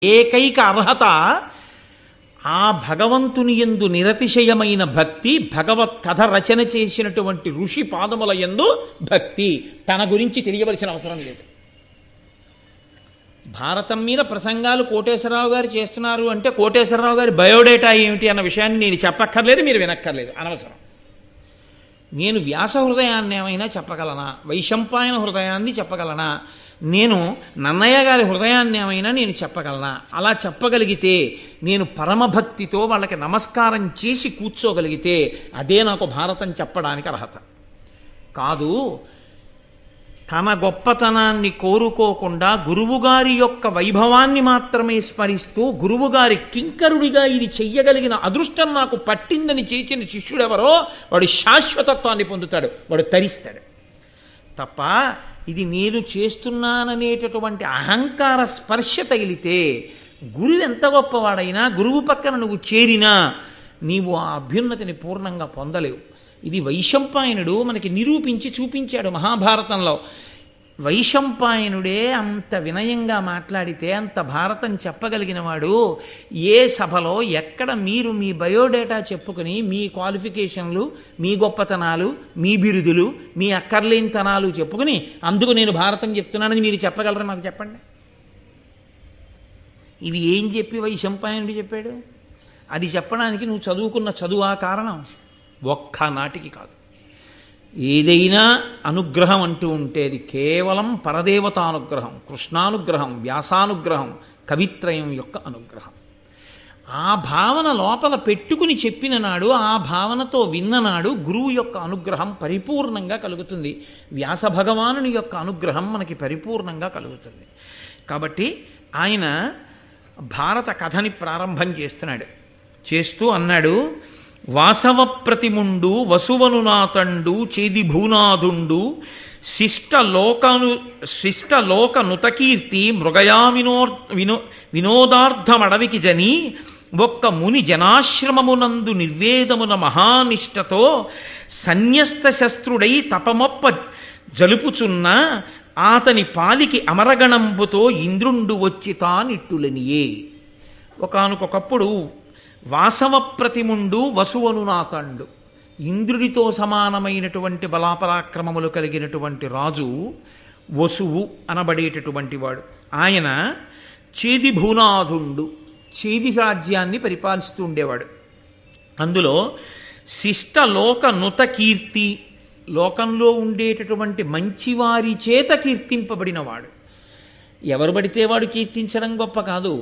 ఏకైక అర్హత ఆ భగవంతుని యందు నిరతిశయమైన భక్తి, భగవత్ కథ రచన చేసినటువంటి ఋషి పాదముల యందు భక్తి. తన గురించి తెలియవలసిన అవసరం లేదు. భారతం మీద ప్రసంగాలు కోటేశ్వరరావు గారు చేస్తున్నారు అంటే కోటేశ్వరరావు గారి బయోడేటా ఏమిటి అన్న విషయాన్ని నేను చెప్పక్కర్లేదు, మీరు వినక్కర్లేదు, అనవసరం. నేను వ్యాస హృదయాన్ని ఏమైనా చెప్పగలనా? వైశంపాయన హృదయాన్ని చెప్పగలనా? నేను నన్నయ్య గారి హృదయాన్ని ఏమైనా నేను చెప్పగలనా? అలా చెప్పగలిగితే, నేను పరమభక్తితో వాళ్ళకి నమస్కారం చేసి కూర్చోగలిగితే అదే నాకు భారతం చెప్పడానికి అర్హత. కాదు, తన గొప్పతనాన్ని కోరుకోకుండా గురువుగారి యొక్క వైభవాన్ని మాత్రమే స్మరిస్తూ గురువుగారి కింకరుడిగా ఇది చెయ్యగలిగిన అదృష్టం నాకు పట్టిందని చేసిన శిష్యుడెవరో వాడు శాశ్వతత్వాన్ని పొందుతాడు, వాడు తరిస్తాడు. తప్ప ఇది నేను చేస్తున్నాననేటటువంటి అహంకార స్పర్శ తగిలితే గురువు ఎంత గొప్పవాడైనా, గురువు పక్కన నువ్వు చేరినా నీవు ఆ అభ్యున్నతిని పూర్ణంగా పొందలేవు. ఇది వైశంపాయనుడు మనకి నిరూపించి చూపించాడు మహాభారతంలో. వైశంపాయనుడే అంత వినయంగా మాట్లాడితే, అంత భారతం చెప్పగలిగిన వాడు ఏ సభలో ఎక్కడ మీరు మీ బయోడేటా చెప్పుకుని మీ క్వాలిఫికేషన్లు, మీ గొప్పతనాలు, మీ బిరుదులు, మీ అక్కర్లేనితనాలు చెప్పుకుని అందుకు నేను భారతం చెప్తున్నానని మీరు చెప్పగలరా? నాకు చెప్పండి. ఇవి ఏం చెప్పి వైశంపాయనుడు చెప్పాడు? అది చెప్పడానికి నువ్వు చదువుకున్న చదువా కారణం? ఒక్కనాటికి కాదు. ఏదైనా అనుగ్రహం అంటూ ఉంటే అది కేవలం పరదేవతానుగ్రహం, కృష్ణానుగ్రహం, వ్యాసానుగ్రహం, కవిత్రయం యొక్క అనుగ్రహం. ఆ భావన లోపల పెట్టుకుని చెప్పిన నాడు, ఆ భావనతో విన్ననాడు గురువు యొక్క అనుగ్రహం పరిపూర్ణంగా కలుగుతుంది. వ్యాస భగవానుని యొక్క అనుగ్రహం మనకి పరిపూర్ణంగా కలుగుతుంది. కాబట్టి ఆయన భారత కథని ప్రారంభం చేస్తున్నాడు. చేస్తూ అన్నాడు, వాసవ ప్రతిముండు వసువను నాతండు చేది భూనాథుండు శిష్టలోక నుతకీర్తి మృగయా వినోదార్థమడవికి జని ఒక్క ముని జనాశ్రమమునందు నిర్వేదమున మహానిష్టతో సన్యస్త శస్త్రుడై తపమొప్ప జలుపుచున్న ఆతని పాలికి అమరగణంబుతో ఇంద్రుండు వచ్చి తానిట్టులనియే. ఒకానొకప్పుడు వాసవ ప్రతిముండు వసువను నాతండు, ఇంద్రుడితో సమానమైనటువంటి బలాపరాక్రమములు కలిగినటువంటి రాజు వసువు అనబడేటటువంటి వాడు. ఆయన చేది భూనాథుండు, చేది రాజ్యాన్ని పరిపాలిస్తూ ఉండేవాడు. అందులో శిష్టలోక నుత కీర్తి, లోకంలో ఉండేటటువంటి మంచివారి చేత కీర్తింపబడినవాడు. ఎవరు పడితే వాడు కీర్తించడం గొప్ప కాదు.